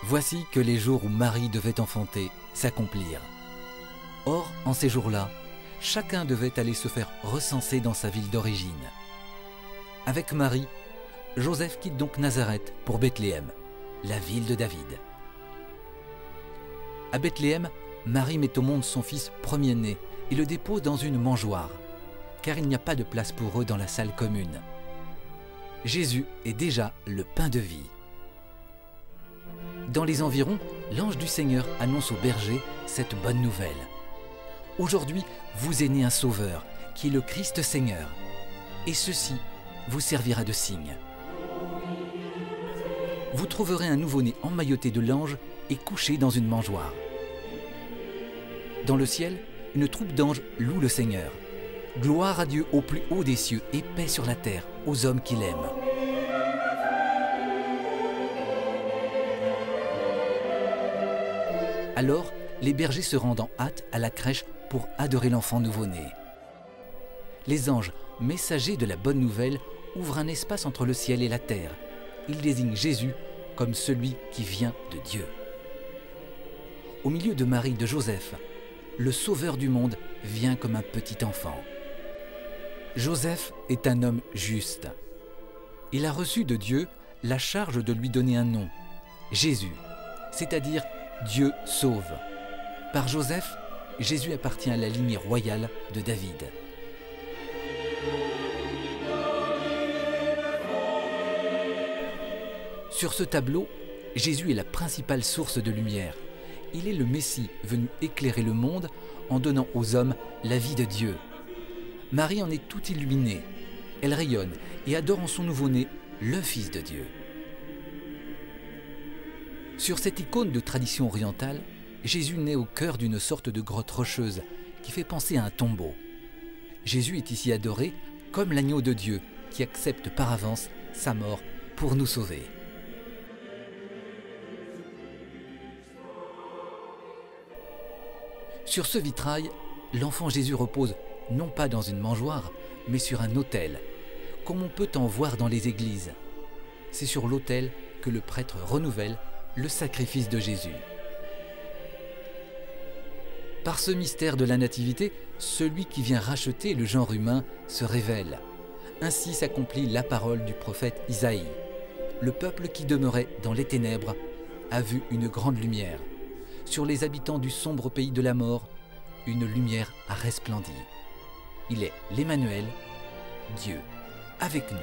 Voici que les jours où Marie devait enfanter s'accomplirent. Or, en ces jours-là, chacun devait aller se faire recenser dans sa ville d'origine. Avec Marie, Joseph quitte donc Nazareth pour Bethléem, la ville de David. À Bethléem, Marie met au monde son fils premier-né et le dépose dans une mangeoire, car il n'y a pas de place pour eux dans la salle commune. Jésus est déjà le pain de vie. Dans les environs, l'ange du Seigneur annonce aux bergers cette bonne nouvelle. Aujourd'hui, vous est né un sauveur, qui est le Christ Seigneur, et ceci vous servira de signe. Vous trouverez un nouveau-né emmailloté de l'ange et couché dans une mangeoire. Dans le ciel, une troupe d'anges loue le Seigneur. Gloire à Dieu au plus haut des cieux et paix sur la terre aux hommes qu'il aime. Alors, les bergers se rendent en hâte à la crèche pour adorer l'enfant nouveau-né. Les anges, messagers de la bonne nouvelle, ouvrent un espace entre le ciel et la terre. Ils désignent Jésus comme celui qui vient de Dieu. Au milieu de Marie et de Joseph, le Sauveur du monde vient comme un petit enfant. Joseph est un homme juste. Il a reçu de Dieu la charge de lui donner un nom, Jésus, c'est-à-dire Dieu sauve. Par Joseph, Jésus appartient à la lignée royale de David. Sur ce tableau, Jésus est la principale source de lumière. Il est le Messie venu éclairer le monde en donnant aux hommes la vie de Dieu. Marie en est toute illuminée. Elle rayonne et adore en son nouveau-né le Fils de Dieu. Sur cette icône de tradition orientale, Jésus naît au cœur d'une sorte de grotte rocheuse qui fait penser à un tombeau. Jésus est ici adoré comme l'agneau de Dieu qui accepte par avance sa mort pour nous sauver. Sur ce vitrail, l'enfant Jésus repose non pas dans une mangeoire, mais sur un autel, comme on peut en voir dans les églises. C'est sur l'autel que le prêtre renouvelle le sacrifice de Jésus. Par ce mystère de la nativité, celui qui vient racheter le genre humain se révèle. Ainsi s'accomplit la parole du prophète Isaïe. Le peuple qui demeurait dans les ténèbres a vu une grande lumière. Sur les habitants du sombre pays de la mort, une lumière a resplendi. Il est l'Emmanuel, Dieu avec nous.